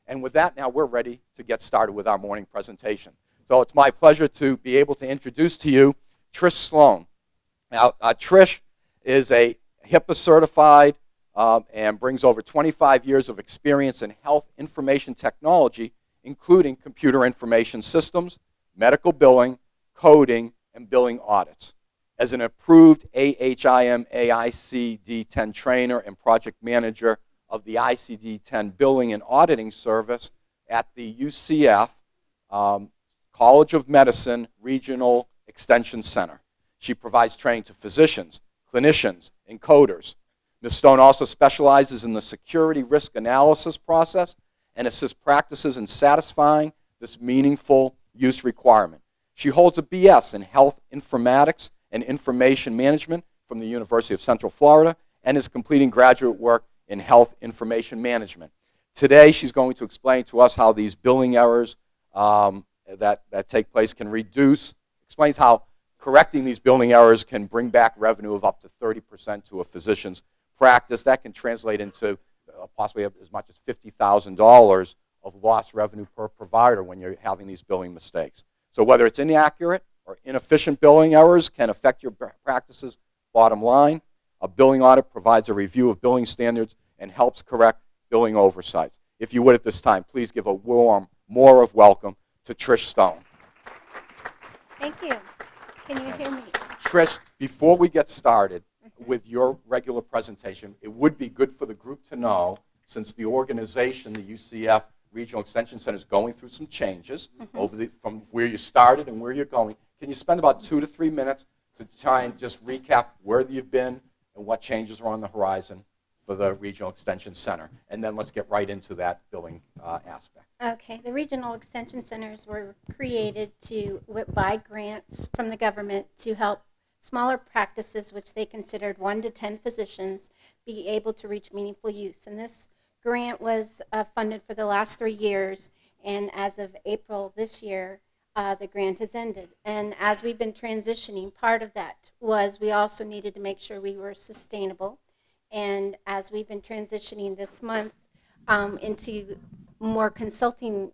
And with that, now we're ready to get started with our morning presentation. So it's my pleasure to be able to introduce to you Trish Stone. Now, Trish is a HIPAA certified and brings over 25 years of experience in health information technology, including computer information systems, medical billing, coding, and billing audits. As an approved AHIMA ICD-10 trainer and project manager of the ICD-10 billing and auditing service at the UCF College of Medicine Regional Extension Center. She provides training to physicians, clinicians, and coders. Ms. Stone also specializes in the security risk analysis process and assists practices in satisfying this meaningful use requirement. She holds a BS in Health Informatics and Information Management from the University of Central Florida and is completing graduate work in Health Information Management. Today, she's going to explain to us how these billing errors that take place can reduce, explains how correcting these billing errors can bring back revenue of up to 30% to a physician's practice. That can translate into possibly as much as $50,000 of lost revenue per provider when you're having these billing mistakes. So whether it's inaccurate or inefficient billing errors can affect your practice's bottom line. A billing audit provides a review of billing standards and helps correct billing oversights. If you would at this time, please give a warm MOR-OF welcome to Trish Stone. Thank you. Can you hear me? Trish, before we get started with your regular presentation, it would be good for the group to know, since the organization, the UCF Regional Extension Center, is going through some changes from where you started and where you're going. Can you spend about 2 to 3 minutes to try and just recap where you've been and what changes are on the horizon for the Regional Extension Center? And then let's get right into that billing aspect. Okay. The Regional Extension Centers were created by grants from the government to help smaller practices, which they considered 1 to 10 physicians, be able to reach meaningful use. And this grant was funded for the last 3 years, and as of April this year, the grant has ended. And as we've been transitioning, part of that was we also needed to make sure we were sustainable. And as we've been transitioning this month into more consulting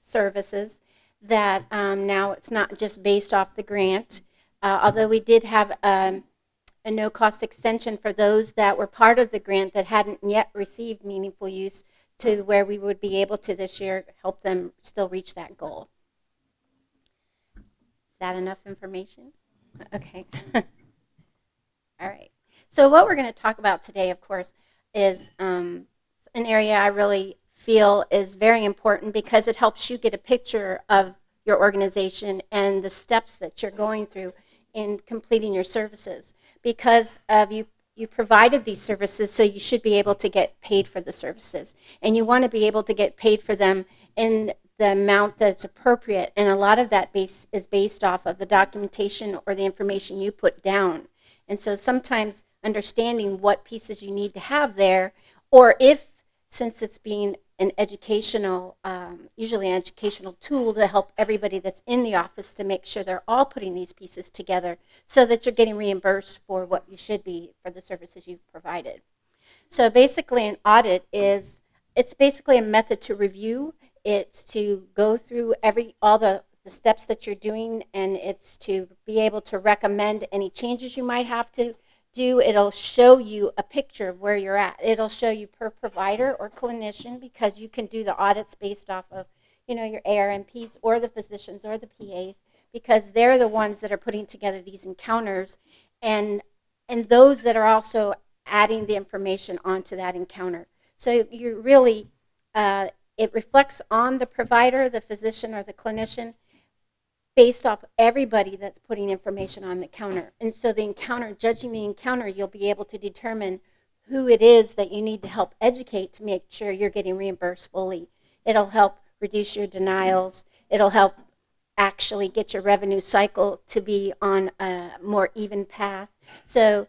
services, that now it's not just based off the grant. Although we did have a no-cost extension for those that were part of the grant that hadn't yet received meaningful use, to where we would be able to this year help them still reach that goal. Is that enough information? Okay. All right. So what we're going to talk about today, of course, is an area I really feel is very important because it helps you get a picture of your organization and the steps that you're going through in completing your services. Because you provided these services, so you should be able to get paid for the services. And you want to be able to get paid for them in the amount that's appropriate. And a lot of that is based off of the documentation or the information you put down. And so sometimes understanding what pieces you need to have there, or if, since it's being an educational, usually an educational tool to help everybody that's in the office to make sure they're all putting these pieces together so that you're getting reimbursed for what you should be for the services you've provided. So basically an audit it's basically a method to review. It's to go through all the steps that you're doing, and it's to be able to recommend any changes you might have to do. It'll show you a picture of where you're at. It'll show you per provider or clinician, because you can do the audits based off of, your ARNPs or the physicians or the PAs, because they're the ones that are putting together these encounters, and those that are also adding the information onto that encounter. So you really, it reflects on the provider, the physician, or the clinician, based off everybody that's putting information on the counter. And so the encounter, judging the encounter, you'll be able to determine who it is that you need to help educate to make sure you're getting reimbursed fully. It'll help reduce your denials. It'll help actually get your revenue cycle to be on a more even path. So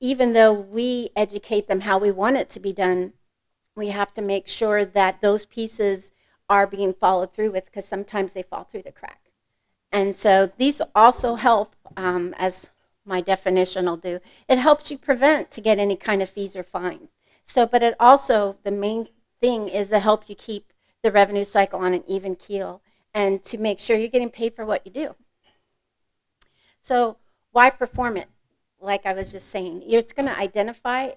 even though we educate them how we want it to be done, we have to make sure that those pieces are being followed through with, because sometimes they fall through the crack. And so these also help, as my definition will do, it helps you prevent to get any kind of fees or fines. So, but it also, the main thing is to help you keep the revenue cycle on an even keel and to make sure you're getting paid for what you do. So why perform it? Like I was just saying, it's going to identify,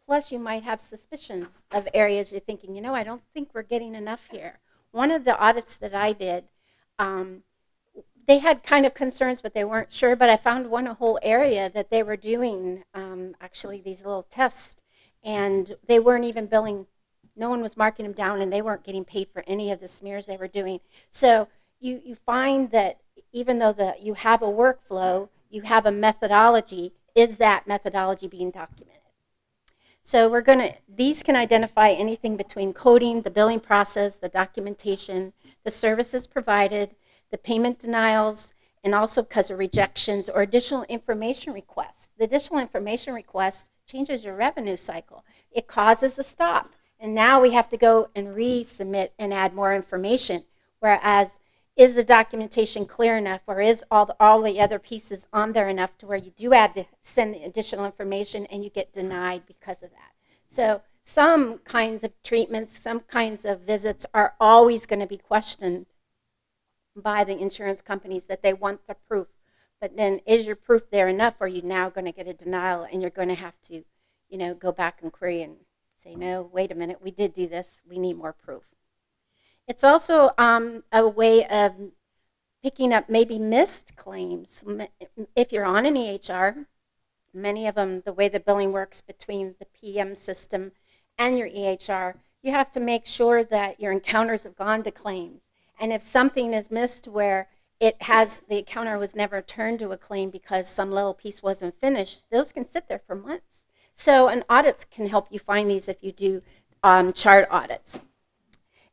plus you might have suspicions of areas you're thinking, you know, I don't think we're getting enough here. One of the audits that I did, they had kind of concerns, but they weren't sure, but I found one whole area that they were doing, actually these little tests, and they weren't even billing, no one was marking them down, and they weren't getting paid for any of the smears they were doing. So you find that even though you have a workflow, you have a methodology, is that methodology being documented? So these can identify anything between coding, the billing process, the documentation, the services provided, the payment denials, and also because of rejections or additional information requests. The additional information request changes your revenue cycle. It causes a stop. And now we have to go and resubmit and add more information. Whereas, is the documentation clear enough, or is all the other pieces on there enough to where you do send the additional information and you get denied because of that? So some kinds of treatments, some kinds of visits are always going to be questioned by the insurance companies that they want the proof. But then is your proof there enough, or are you now going to get a denial and you're going to have to, you know, go back and query and say, no, wait a minute, we did do this, we need more proof. It's also a way of picking up maybe missed claims. If you're on an EHR, many of them, the way the billing works between the PM system and your EHR, you have to make sure that your encounters have gone to claims. And if something is missed where the encounter was never turned to a claim because some little piece wasn't finished, those can sit there for months. So an audit can help you find these if you do chart audits.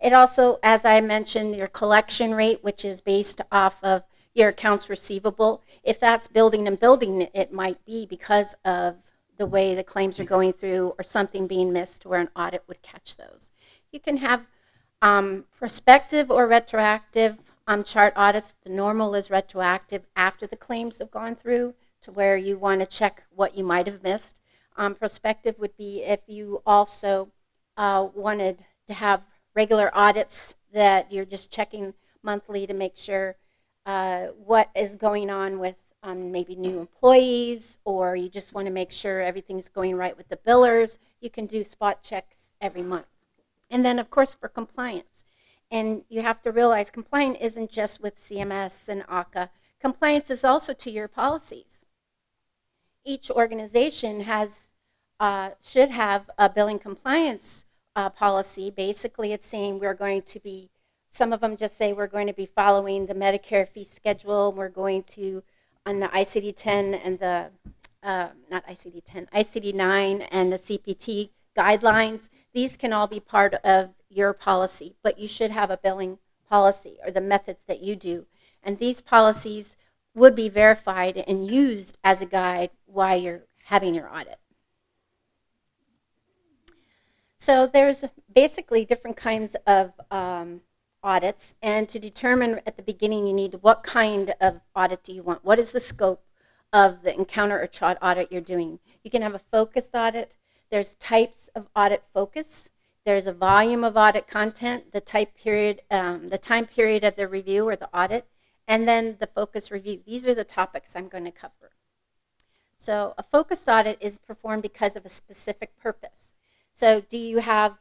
It also, as I mentioned, your collection rate, which is based off of your accounts receivable. If that's building and building, it might be because of the way the claims are going through or something being missed where an audit would catch those. You can have prospective or retroactive chart audits. The normal is retroactive after the claims have gone through to where you want to check what you might have missed. Prospective would be if you also wanted to have regular audits that you're just checking monthly to make sure what is going on with maybe new employees, or you just want to make sure everything's going right with the billers. You can do spot checks every month. And then, of course, for compliance. And you have to realize compliance isn't just with CMS and AHIMA. Compliance is also to your policies. Each organization should have a billing compliance policy. Basically, it's saying we're going to be, some of them just say we're going to be following the Medicare fee schedule. We're going to, on the ICD-10 and the, not ICD-10, ICD-9 and the CPT guidelines. These can all be part of your policy, but you should have a billing policy or the methods that you do. And these policies would be verified and used as a guide while you're having your audit. So there's basically different kinds of audits, and to determine at the beginning you need what kind of audit do you want. What is the scope of the encounter or chart audit you're doing? You can have a focused audit. There's types of audit focus. There's a volume of audit content, the time period of the review or the audit, and then the focus review. These are the topics I'm going to cover. So a focused audit is performed because of a specific purpose. So do you have,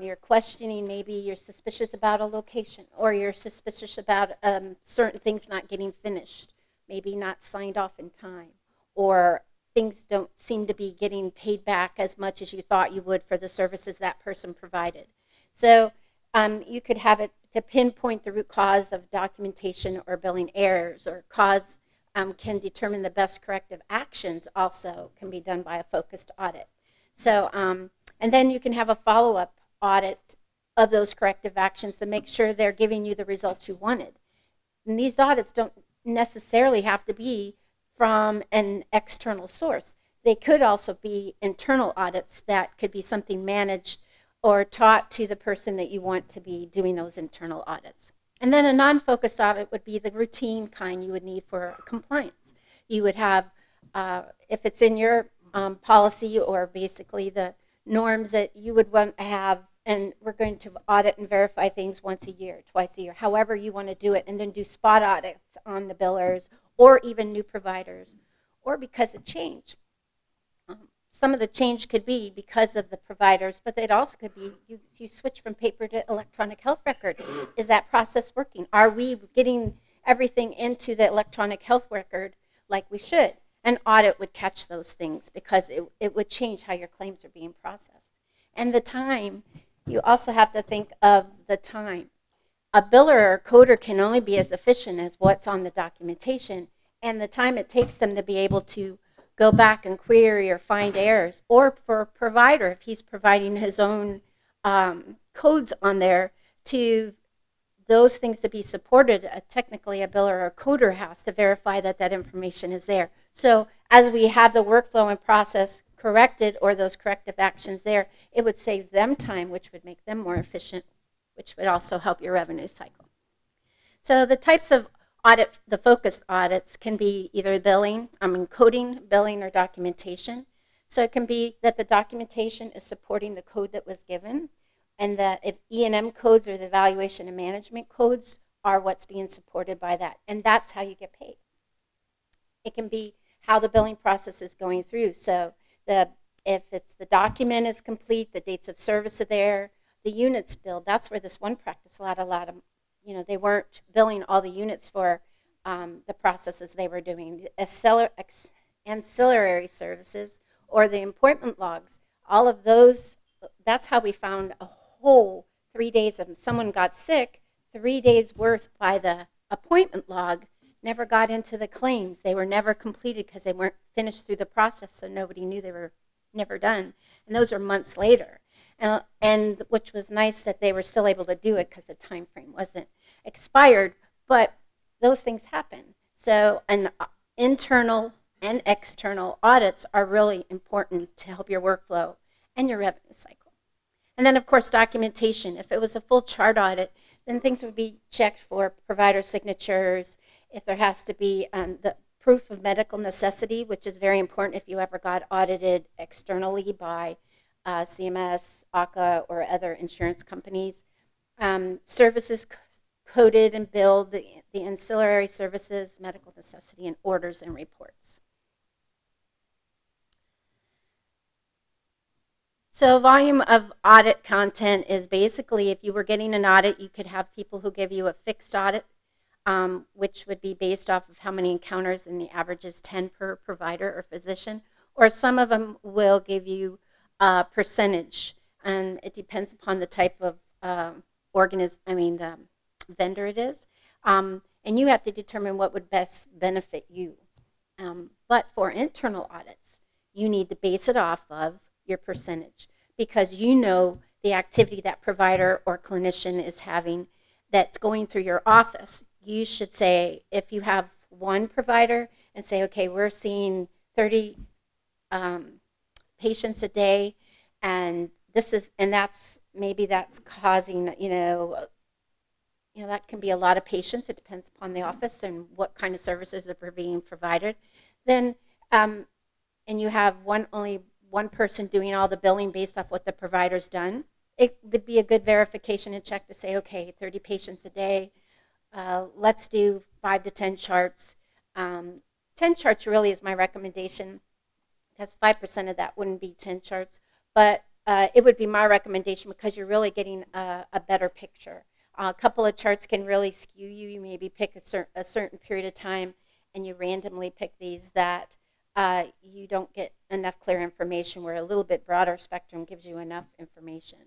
you're questioning, maybe you're suspicious about a location, or you're suspicious about certain things not getting finished, maybe not signed off in time, or things don't seem to be getting paid back as much as you thought you would for the services that person provided. So you could have it to pinpoint the root cause of documentation or billing errors, or can determine the best corrective actions also can be done by a focused audit. So, and then you can have a follow-up audit of those corrective actions to make sure they're giving you the results you wanted. And these audits don't necessarily have to be from an external source. They could also be internal audits that could be something managed or taught to the person that you want to be doing those internal audits. And then a non-focused audit would be the routine kind you would need for compliance. You would have, if it's in your policy or basically the norms that you would want to have and we're going to audit and verify things once a year, twice a year, however you want to do it, and then do spot audits on the billers or even new providers, or because of change. Some of the change could be because of the providers, but it also could be you switch from paper to electronic health record. Is that process working? Are we getting everything into the electronic health record like we should? An audit would catch those things because it would change how your claims are being processed. And the time, you also have to think of the time. A biller or coder can only be as efficient as what's on the documentation and the time it takes them to be able to go back and query or find errors, or for a provider, if he's providing his own codes on there, to those things to be supported, technically a biller or a coder has to verify that that information is there. So as we have the workflow and process corrected, or those corrective actions there, it would save them time, which would make them more efficient, which would also help your revenue cycle. So the types of audit, the focused audits can be either coding, billing, or documentation. So it can be that the documentation is supporting the code that was given, and that if E&M codes or the evaluation and management codes are what's being supported by that, and that's how you get paid. It can be how the billing process is going through. So if it's the document is complete, the dates of service are there, the units billed, that's where this one practice, a lot of they weren't billing all the units for the processes they were doing. Ancillary services or the appointment logs, all of those, that's how we found a whole 3 days of someone got sick, 3 days worth by the appointment log never got into the claims. They were never completed because they weren't finished through the process, so nobody knew they were never done. And those are months later. And which was nice that they were still able to do it because the time frame wasn't expired, but those things happen. So internal and external audits are really important to help your workflow and your revenue cycle. And then of course documentation. If it was a full chart audit, then things would be checked for provider signatures, if there has to be the proof of medical necessity, which is very important if you ever got audited externally by CMS, AHIMA, or other insurance companies. Services coded and billed, the ancillary services, medical necessity, and orders and reports. So volume of audit content is basically, if you were getting an audit, you could have people who give you a fixed audit, which would be based off of how many encounters, and the average is 10 per provider or physician, or some of them will give you percentage, and it depends upon the type of vendor it is, and you have to determine what would best benefit you. But for internal audits, you need to base it off of your percentage, because you know the activity that provider or clinician is having that's going through your office. You should say, if you have one provider, and say, okay, we're seeing 30 patients a day, and that's causing, that can be a lot of patients. It depends upon the office and what kind of services are being provided. Then, and you have only one person doing all the billing based off what the provider's done, it would be a good verification and check to say, okay, 30 patients a day, let's do 5 to 10 charts. 10 charts really is my recommendation, because 5% of that wouldn't be 10 charts, but it would be my recommendation because you're really getting a better picture. A couple of charts can really skew you. You maybe pick a certain period of time, and you randomly pick these that you don't get enough clear information, where a little bit broader spectrum gives you enough information.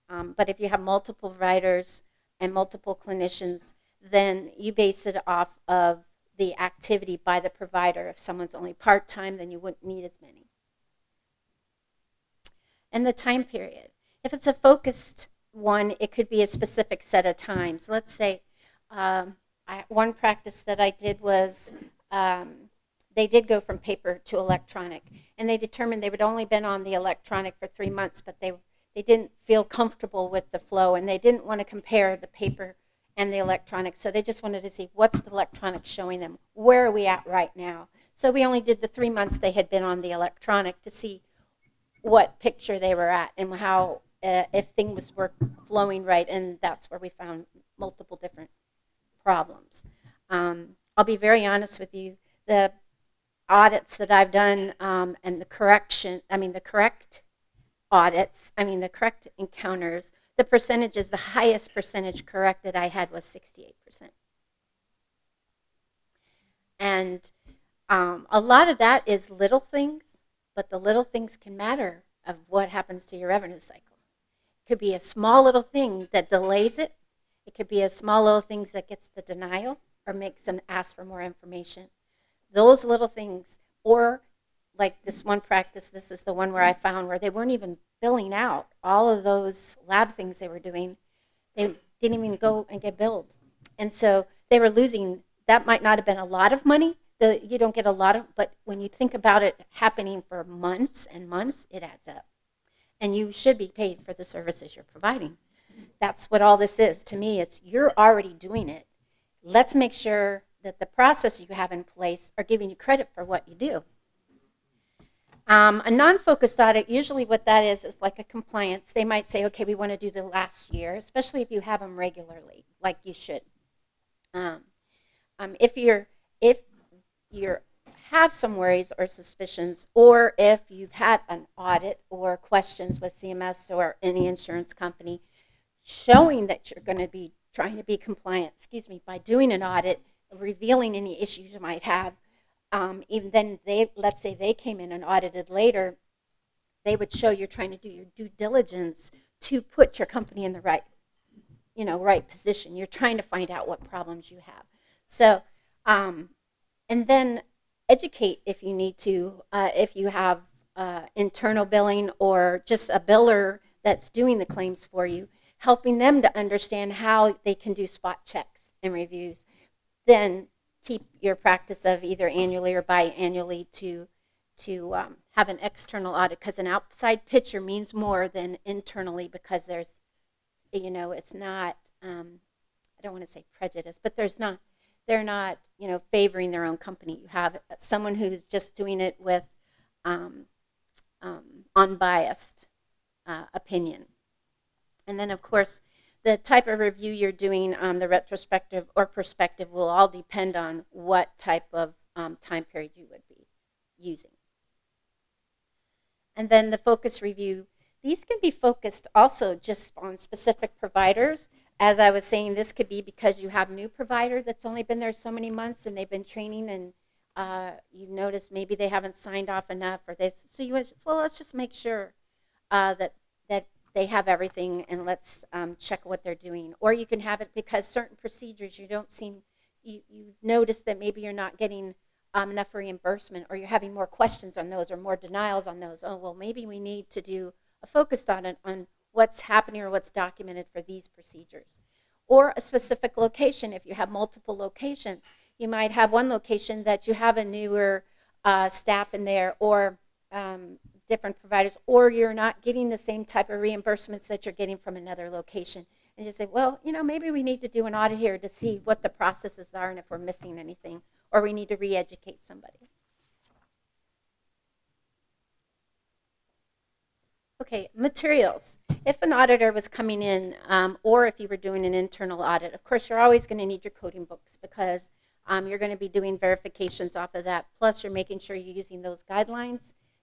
But if you have multiple providers and multiple clinicians, then you base it off of the activity by the provider. If someone's only part-time, then you wouldn't need as many. And the time period. If it's a focused one, it could be a specific set of times. Let's say one practice that I did was they did go from paper to electronic, and they determined they would only been on the electronic for 3 months, but they didn't feel comfortable with the flow, and they didn't want to compare the paper and the electronic, so they just wanted to see what's the electronic showing them, where are we at right now. So we only did the 3 months they had been on the electronic to see what picture they were at and how if things were flowing right, and that's where we found multiple different problems. I'll be very honest with you, the audits that I've done and the correct audits, the correct encounters, the percentages, the highest percentage correct that I had was 68%. And a lot of that is little things, but the little things can matter of what happens to your revenue cycle. It could be a small little thing that delays it. It could be a small little thing that gets the denial or makes them ask for more information. Those little things, or like this one practice, this is the one where I found where they weren't even billing out all of those lab things they were doing. They didn't even go and get billed. And so they were losing. That might not have been a lot of money. You don't get a lot of, but when you think about it happening for months and months, it adds up. And you should be paid for the services you're providing. That's what all this is. To me, it's you're already doing it. Let's make sure that the process you have in place are giving you credit for what you do. A non-focused audit, usually what that is like a compliance. They might say, okay, we want to do the last year, especially if you have them regularly, like you should. If you have some worries or suspicions, or if you've had an audit or questions with CMS or any insurance company, showing that you're going to be trying to be compliant, by doing an audit, revealing any issues you might have. Even then, let's say they came in and audited later, they would show you're trying to do your due diligence to put your company in the right, right position. You're trying to find out what problems you have. So, and then educate if you need to, if you have internal billing or just a biller that's doing the claims for you, helping them to understand how they can do spot checks and reviews. Then keep your practice of either annually or biannually to have an external audit, because an outside picture means more than internally, because there's, it's not, I don't want to say prejudice, but they're not, favoring their own company. You have someone who's just doing it with unbiased opinion. And then, of course, the type of review you're doing, the retrospective or prospective, will all depend on what type of time period you would be using. And then the focus review, these can be focused also just on specific providers. As I was saying, this could be because you have a new provider that's only been there so many months and they've been training, and you notice maybe they haven't signed off enough, or they, so you would, well, let's just make sure that they have everything, and let's check what they're doing. Or you can have it because certain procedures you don't seem, you notice that maybe you're not getting enough reimbursement, or you're having more questions on those or more denials on those. Oh, well, maybe we need to do a focused audit on what's happening or what's documented for these procedures. Or a specific location. If you have multiple locations, you might have one location that you have a newer staff in there, or different providers, or you're not getting the same type of reimbursements that you're getting from another location. And you say, well, maybe we need to do an audit here to see what the processes are and if we're missing anything, or we need to re-educate somebody. Okay, materials. If an auditor was coming in, or if you were doing an internal audit, of course, you're always going to need your coding books, because you're going to be doing verifications off of that. Plus, you're making sure you're using those guidelines.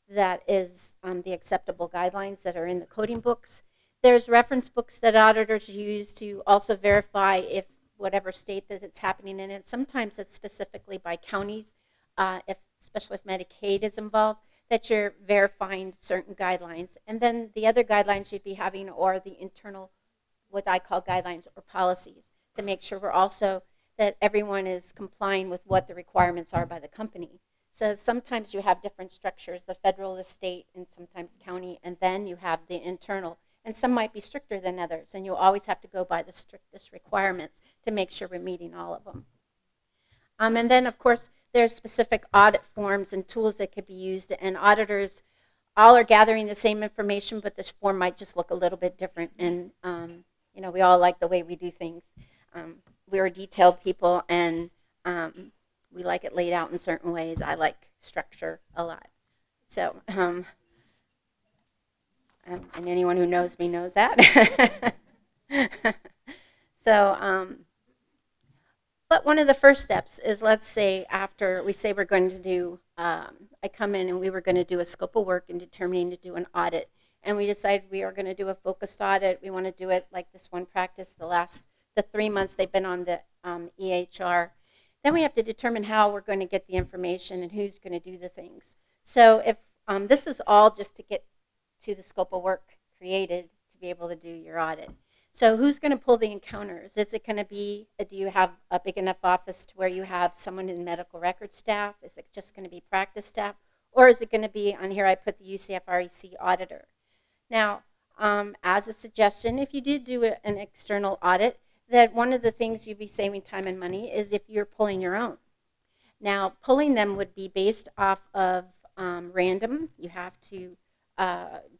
That is the acceptable guidelines that are in the coding books. There's reference books that auditors use to also verify if whatever state that it's happening in. And sometimes it's specifically by counties, especially if Medicaid is involved, that you're verifying certain guidelines. And then the other guidelines you'd be having are the internal, what I call guidelines or policies, to make sure we're also that everyone is complying with what the requirements are by the company. So sometimes you have different structures, the federal, the state, and sometimes county, and then you have the internal. And some might be stricter than others, and you always have to go by the strictest requirements to make sure we're meeting all of them. And then, of course, there's specific audit forms and tools that could be used, and auditors all are gathering the same information, but this form might just look a little bit different. And we all like the way we do things. We're detailed people, and we like it laid out in certain ways. I like structure a lot. So and anyone who knows me knows that. So, but one of the first steps is, let's say after we say we're going to do, I come in and we were going to do a scope of work and determining to do an audit. And we decide we are going to do a focused audit. We want to do it like this one practice, the 3 months they've been on the EHR. Then we have to determine how we're going to get the information and who's going to do the things. So if this is all just to get to the scope of work created to be able to do your audit. So who's going to pull the encounters? Is it going to be, do you have a big enough office to where you have someone in medical record staff? Is it just going to be practice staff? Or is it going to be, on here I put the UCF REC auditor. Now, as a suggestion, if you did do an external audit, that one of the things you'd be saving time and money is if you're pulling your own. Now, pulling them would be based off of random. You have to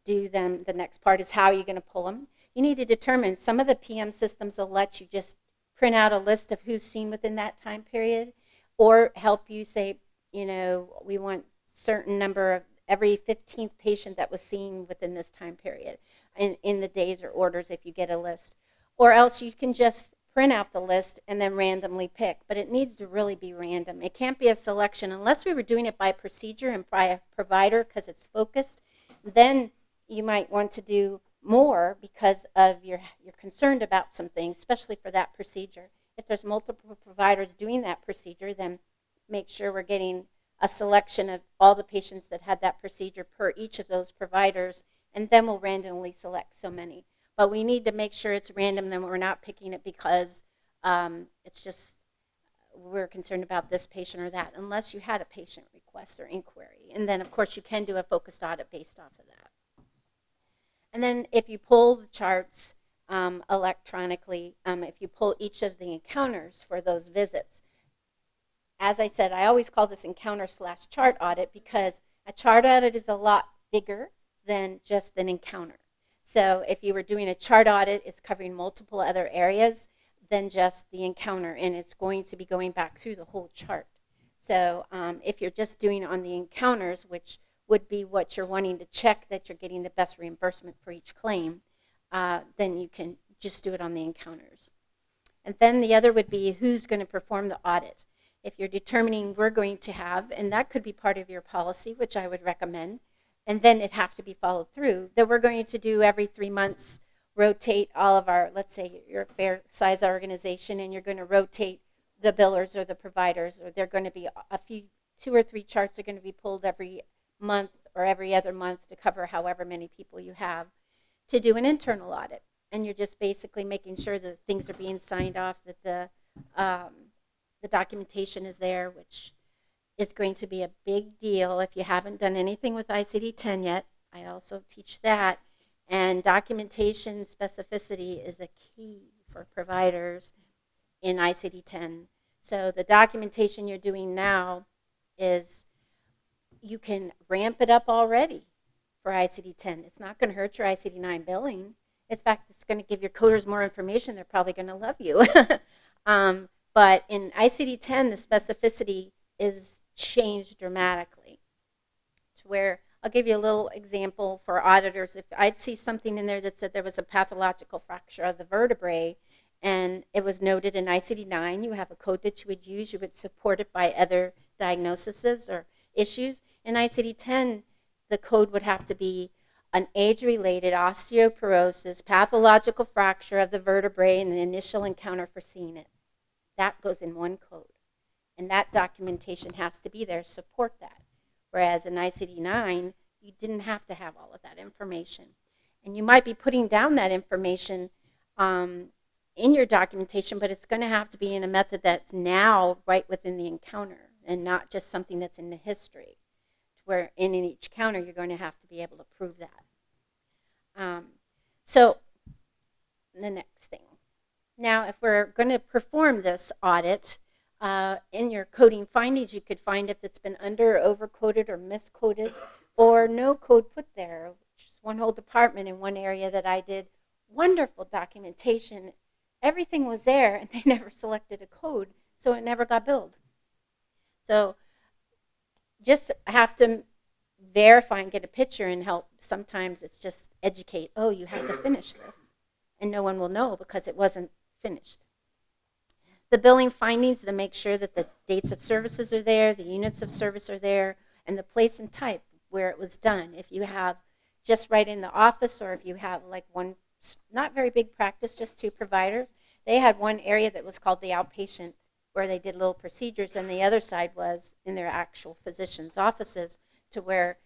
do them. The next part is how you're going to pull them. You need to determine, some of the PM systems will let you just print out a list of who's seen within that time period, or help you say, you know, we want certain number of every 15th patient that was seen within this time period in the days or orders if you get a list. Or else you can just print out the list and then randomly pick, but it needs to really be random. It can't be a selection unless we were doing it by procedure and by a provider because it's focused. Then you might want to do more because of you're concerned about some things, especially for that procedure. If there's multiple providers doing that procedure, then make sure we're getting a selection of all the patients that had that procedure per each of those providers, and then we'll randomly select so many. But we need to make sure it's random, then we're not picking it because it's just we're concerned about this patient or that, unless you had a patient request or inquiry. And then, of course, you can do a focused audit based off of that. And then if you pull the charts electronically, if you pull each of the encounters for those visits, as I said, I always call this encounter/chart audit because a chart audit is a lot bigger than just an encounter. So if you were doing a chart audit, it's covering multiple other areas than just the encounter, and it's going to be going back through the whole chart. So if you're just doing on the encounters, which would be what you're wanting to check that you're getting the best reimbursement for each claim, then you can just do it on the encounters. And then the other would be who's going to perform the audit. If you're determining we're going to have, and that could be part of your policy, which I would recommend, and then it have to be followed through, that we're going to do every 3 months, rotate all of our, let's say you're a fair size organization and you're going to rotate the billers or the providers, or they're going to be a few, 2 or 3 charts are going to be pulled every month or every other month to cover however many people you have, to do an internal audit. And you're just basically making sure that things are being signed off, that the documentation is there, which is going to be a big deal if you haven't done anything with ICD-10 yet. I also teach that. And documentation specificity is a key for providers in ICD-10. So the documentation you're doing now is, you can ramp it up already for ICD-10. It's not going to hurt your ICD-9 billing. In fact, it's going to give your coders more information. They're probably going to love you. But in ICD-10, the specificity is changed dramatically to where, I'll give you a little example for auditors. If I'd see something in there that said there was a pathological fracture of the vertebrae and it was noted in ICD-9, you have a code that you would use. You would support it by other diagnoses or issues. In ICD-10, the code would have to be an age-related osteoporosis, pathological fracture of the vertebrae, and the initial encounter for seeing it. That goes in one code. And that documentation has to be there to support that. Whereas in ICD-9, you didn't have to have all of that information. And you might be putting down that information in your documentation, but it's going to have to be in a method that's now right within the encounter and not just something that's in the history, where in each counter you're going to have to be able to prove that. So the next thing. Now, if we're going to perform this audit, in your coding findings, you could find if it's been under, over-coded, or miscoded, or no code put there, which is one whole department in one area that I did. Wonderful documentation. Everything was there, and they never selected a code, so it never got billed. So just have to verify and get a picture and help. Sometimes it's just educate, oh, you have to finish this. And no one will know because it wasn't finished. The billing findings to make sure that the dates of services are there, the units of service are there, and the place and type where it was done. If you have just right in the office, or if you have like one, not very big practice, just 2 providers, they had one area that was called the outpatient, where they did little procedures, and the other side was in their actual physician's offices, to where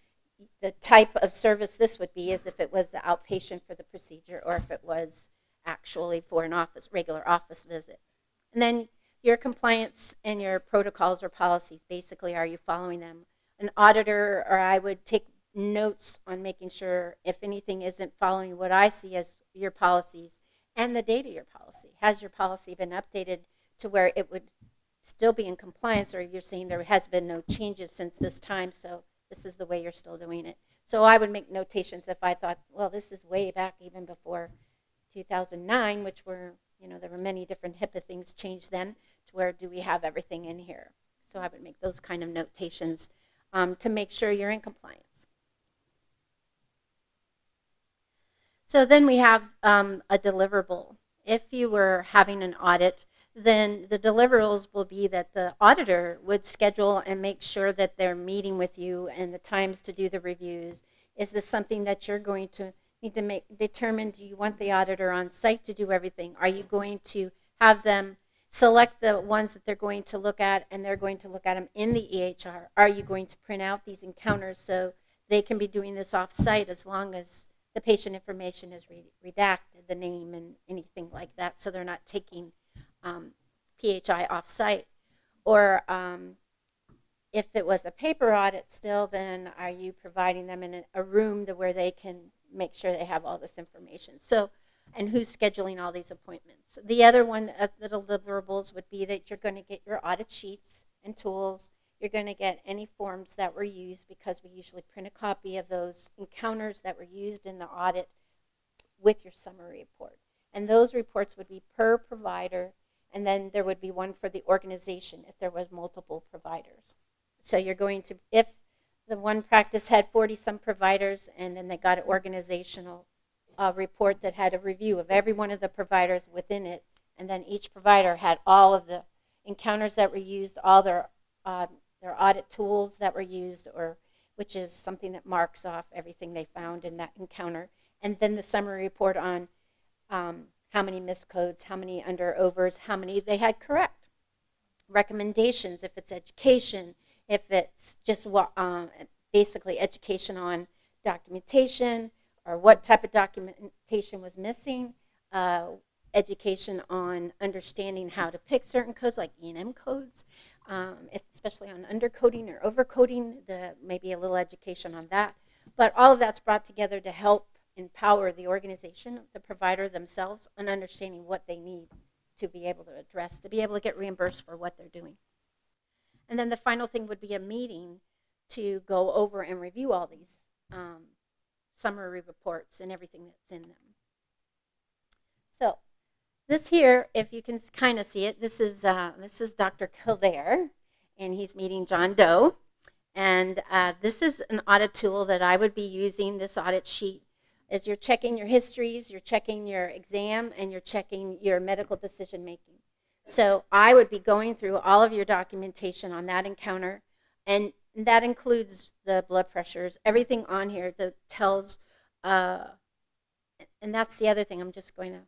the type of service this would be is if it was the outpatient for the procedure or if it was actually for an office, regular office visit. And then your compliance and your protocols or policies, basically, are you following them? An auditor, or I would take notes on making sure if anything isn't following what I see as your policies and the date of your policy. Has your policy been updated to where it would still be in compliance, or you're saying there has been no changes since this time, so this is the way you're still doing it? So I would make notations if I thought, well, this is way back even before 2009, which were, you know, there were many different HIPAA things changed then, to where do we have everything in here? So I would make those kind of notations to make sure you're in compliance. So then we have a deliverable. If you were having an audit, then the deliverables will be that the auditor would schedule and make sure that they're meeting with you and the times to do the reviews. Is this something that you're going to need to determine? Do you want the auditor on site to do everything? Are you going to have them select the ones that they're going to look at, and they're going to look at them in the EHR? Are you going to print out these encounters so they can be doing this off-site as long as the patient information is redacted, the name and anything like that, so they're not taking PHI off-site? Or if it was a paper audit still, then are you providing them in a room to where they can make sure they have all this information? So, and who's scheduling all these appointments? The other one of the deliverables would be that you're going to get your audit sheets and tools. You're going to get any forms that were used, because we usually print a copy of those encounters that were used in the audit with your summary report. And those reports would be per provider, and then there would be one for the organization if there was multiple providers. So you're going to, if the one practice had 40-some providers, and then they got an organizational report that had a review of every one of the providers within it, and then each provider had all of the encounters that were used, all their audit tools that were used, or which is something that marks off everything they found in that encounter, and then the summary report on how many miscodes, how many under-overs, how many they had correct. Recommendations, if it's education, if it's just basically education on documentation, or what type of documentation was missing, education on understanding how to pick certain codes, like E&M codes, especially on undercoding or overcoding, maybe a little education on that. But all of that's brought together to help empower the organization, the provider themselves, on understanding what they need to be able to address, to be able to get reimbursed for what they're doing. And then the final thing would be a meeting to go over and review all these summary reports and everything that's in them. So this here, if you can kind of see it, this is Dr. Kildare, and he's meeting John Doe. And this is an audit tool that I would be using. This audit sheet is you're checking your histories, you're checking your exam, and you're checking your medical decision making. So I would be going through all of your documentation on that encounter, and that includes the blood pressures, everything on here that tells, and that's the other thing. I'm just going to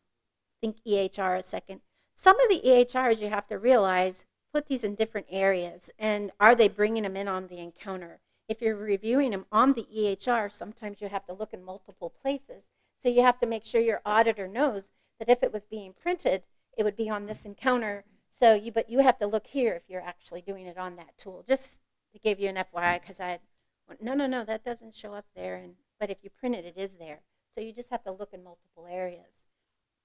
think EHR a second. Some of the EHRs, you have to realize, put these in different areas, and are they bringing them in on the encounter? If you're reviewing them on the EHR, sometimes you have to look in multiple places. So you have to make sure your auditor knows that if it was being printed, it would be on this encounter. So but you have to look here if you're actually doing it on that tool. Just to give you an FYI, because I went, no, that doesn't show up there. But if you print it, it is there. So you just have to look in multiple areas.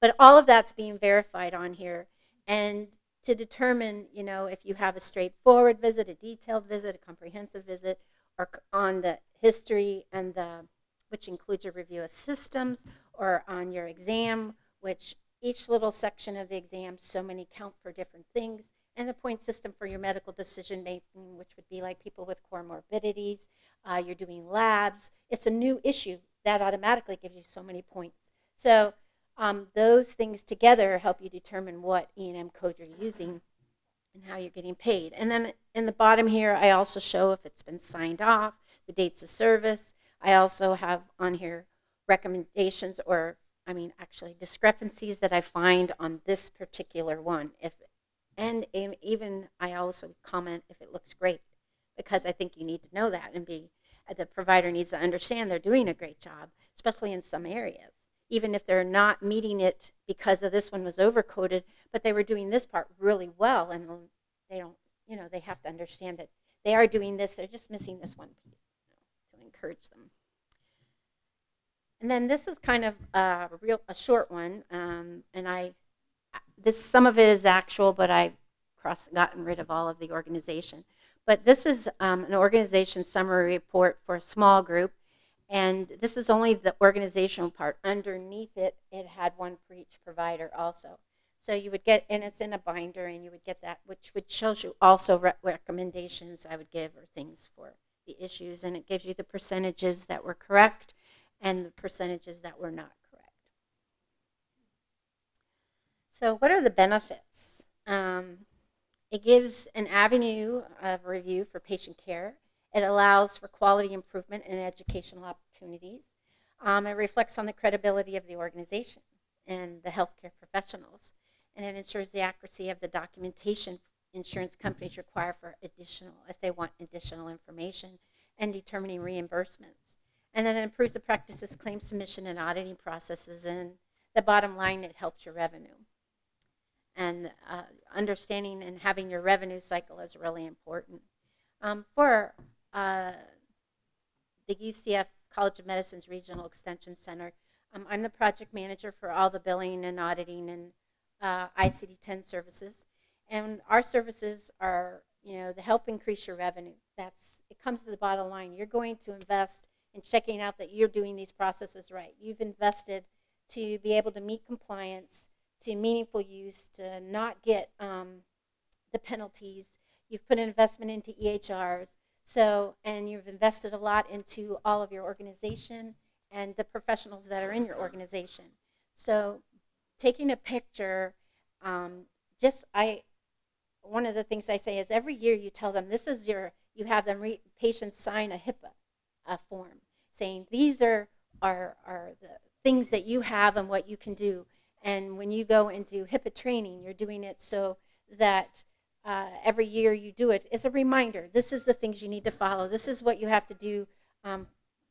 But all of that's being verified on here. And to determine, you know, if you have a straightforward visit, a detailed visit, a comprehensive visit, or on the history and which includes your review of systems, or on your exam, which each little section of the exam, so many count for different things, and the point system for your medical decision making, which would be like people with comorbidities. You're doing labs. It's a new issue that automatically gives you so many points. So those things together help you determine what E&M code you're using and how you're getting paid. And then in the bottom here, I also show if it's been signed off, the dates of service. I also have on here recommendations, or I mean actually discrepancies that I find on this particular one. And even I also comment if it looks great, because I think you need to know that, and the provider needs to understand they're doing a great job, especially in some areas. Even if they're not meeting it because of this one was overcoded, but they were doing this part really well, and they don't, they have to understand that they are doing this, they're just missing this one piece, to encourage them. And then this is kind of a short one, and some of it is actual, but I've gotten rid of all of the organization. But this is an organization summary report for a small group, and this is only the organizational part. Underneath it, it had one for each provider also. So you would get, and it's in a binder, and you would get that, which shows you also recommendations I would give, or things for the issues, and it gives you the percentages that were correct and the percentages that were not correct. So what are the benefits? It gives an avenue of review for patient care. It allows for quality improvement and educational opportunities. It reflects on the credibility of the organization and the healthcare professionals. And it ensures the accuracy of the documentation insurance companies require for additional, if they want additional information, and determining reimbursements. And then it improves the practices, claim submission, and auditing processes. And the bottom line, it helps your revenue. And understanding and having your revenue cycle is really important. For the UCF College of Medicine's Regional Extension Center, I'm the project manager for all the billing and auditing and ICD-10 services. And our services are, to help increase your revenue. It comes to the bottom line. You're going to invest in checking out that you're doing these processes right. You've invested to be able to meet compliance, to meaningful use, to not get the penalties. You've put an investment into EHRs, and you've invested a lot into all of your organization and the professionals that are in your organization. So taking a picture, one of the things I say is every year you tell them this is you have them patients sign a HIPAA form saying these are the things that you have and what you can do. And when you go and do HIPAA training, you're doing it so that every year you do it as a reminder. This is the things you need to follow. This is what you have to do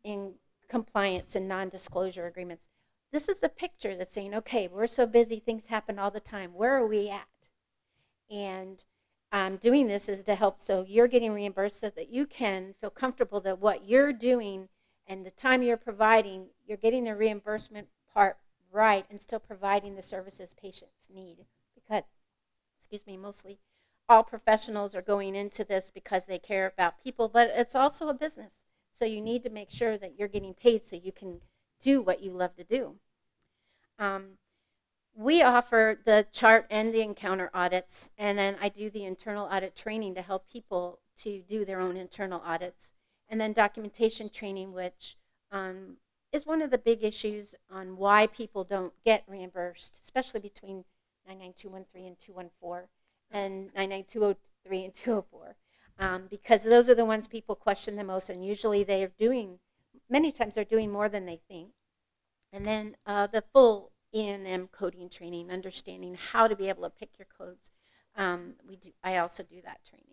in compliance and non-disclosure agreements. This is a picture that's saying, okay, we're so busy, things happen all the time. Where are we at? And doing this is to help so you're getting reimbursed so that you can feel comfortable that what you're doing and the time you're providing, you're getting the reimbursement part right and still providing the services patients need. Because, mostly all professionals are going into this because they care about people, but it's also a business. So you need to make sure that you're getting paid so you can do what you love to do. We offer the chart and the encounter audits, and then I do the internal audit training to help people to do their own internal audits, and then documentation training, which is one of the big issues on why people don't get reimbursed, especially between 99213 and 214 and 99203 and 204, because those are the ones people question the most, and usually many times they're doing more than they think. And then the full E&M coding training, understanding how to be able to pick your codes. I also do that training.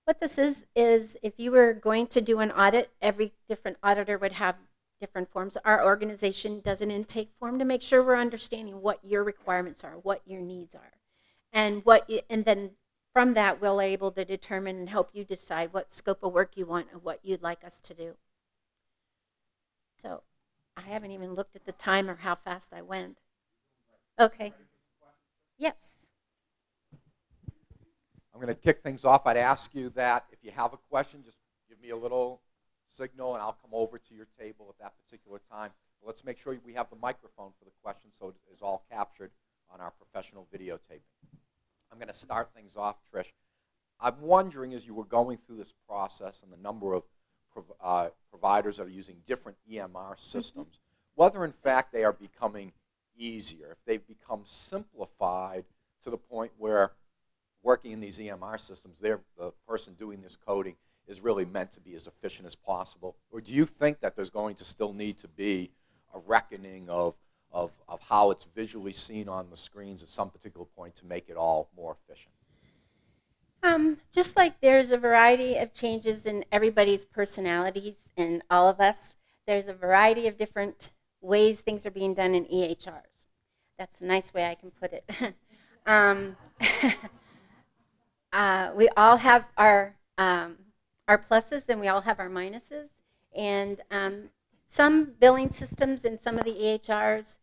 What this is if you were going to do an audit, every different auditor would have different forms. Our organization does an intake form to make sure we're understanding what your requirements are, what your needs are. And then from that, we're able to determine and help you decide what scope of work you want and what you'd like us to do. So I haven't even looked at the time or how fast I went. Okay. Yes. I'm going to kick things off. I'd ask you that if you have a question, just give me a little signal and I'll come over to your table at that particular time. But let's make sure we have the microphone for the question so it is all captured on our professional videotaping. I'm going of start things off, Trish, I'm wondering, as you were going through this process and the number of providers that are using different EMR systems, whether in fact they are becoming easier, if they've become simplified to the point where working in these EMR systems, the person doing this coding is really meant to be as efficient as possible? Or do you think that there's going to still need to be a reckoning of how it's visually seen on the screens at some particular point to make it all more efficient? Just like there's a variety of changes in everybody's personalities in all of us, there's a variety of different ways things are being done in EHRs. That's a nice way I can put it. We all have our pluses and we all have our minuses. And some billing systems in some of the EHRs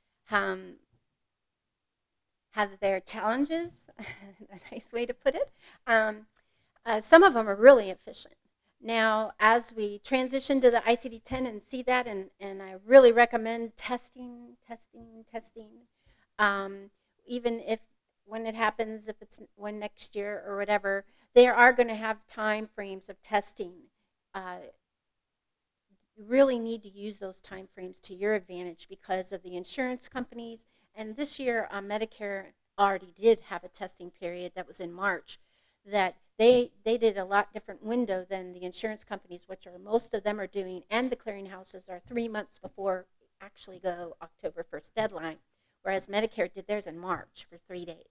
have their challenges, a nice way to put it. Some of them are really efficient. Now, as we transition to the ICD-10 and see that, and I really recommend testing. Even if when it happens, if it's when next year or whatever, they are going to have time frames of testing. You really need to use those time frames to your advantage because of the insurance companies. And this year, Medicare already did have a testing period that was in March, that they did a lot different window than the insurance companies, which are most of them are doing, and the clearinghouses are 3 months before actually the October 1st deadline, whereas Medicare did theirs in March for 3 days.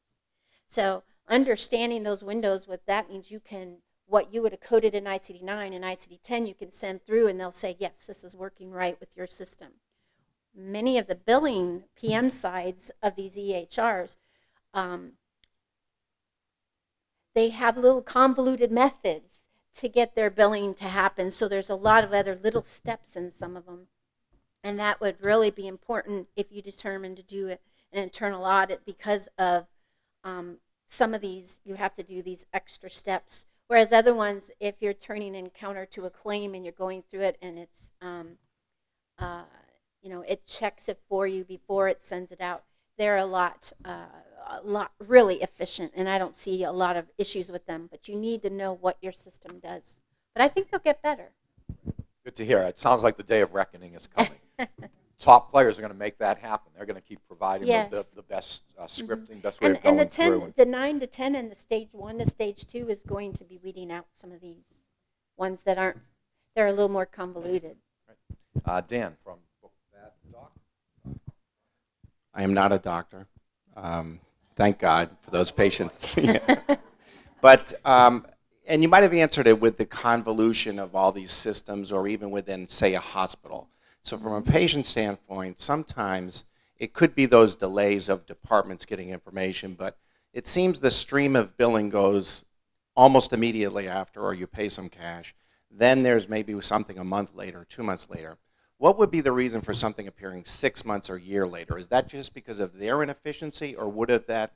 So understanding those windows, what that means, you can, what you would have coded in ICD-9 and ICD-10, you can send through and they'll say, yes, this is working right with your system. Many of the billing PM sides of these EHRs, they have little convoluted methods to get their billing to happen. So there's a lot of other little steps in some of them. And that would really be important if you determine to do an internal audit, because of some of these, you have to do these extra steps. Whereas other ones, if you're turning an encounter to a claim and you're going through it and it's, you know, it checks it for you before it sends it out, they're a lot really efficient, and I don't see a lot of issues with them. But you need to know what your system does. But I think they'll get better. Good to hear. It sounds like the day of reckoning is coming. Top players are going to make that happen. They're going to keep providing the best scripting, best way of going through. And the 9 to 10 and the stage 1 to stage 2 is going to be weeding out some of these ones that aren't, they're a little more convoluted. Right. Dan from that doc. I am not a doctor. Thank God for those patients. But, and you might have answered it with the convolution of all these systems, or even within, say, a hospital. So from a patient standpoint, sometimes it could be those delays of departments getting information, but it seems the stream of billing goes almost immediately after, or you pay some cash. Then there's maybe something a month later, 2 months later. What would be the reason for something appearing 6 months or a year later? Is that just because of their inefficiency, or would have that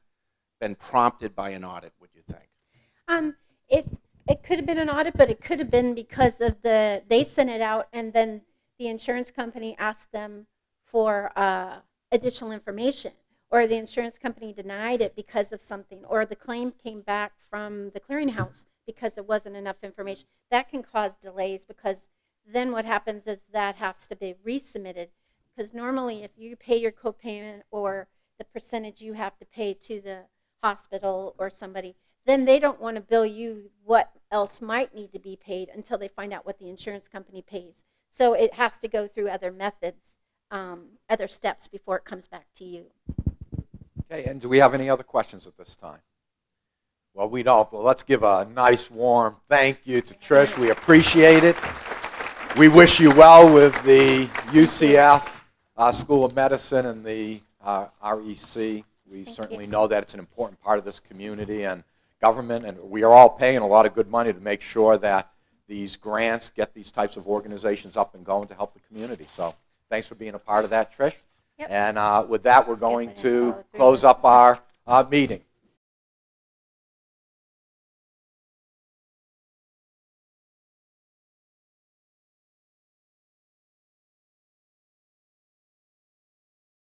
been prompted by an audit, would you think? It could have been an audit, but it could have been because of they sent it out and then the insurance company asked them for additional information, or the insurance company denied it because of something, or the claim came back from the clearinghouse because there wasn't enough information. That can cause delays, because then what happens is that has to be resubmitted, because normally if you pay your copayment or the percentage you have to pay to the hospital or somebody, then they don't want to bill you what else might need to be paid until they find out what the insurance company pays. So it has to go through other methods, other steps before it comes back to you. Okay, and do we have any other questions at this time? Well, we don't. Well, let's give a nice warm thank you to Trish. We appreciate it. We wish you well with the UCF School of Medicine and the REC. We certainly know that it's an important part of this community and government, and we are all paying a lot of good money to make sure that these grants get these types of organizations up and going to help the community. So thanks for being a part of that, Trish. Yep. And with that, we're going to close up our meeting.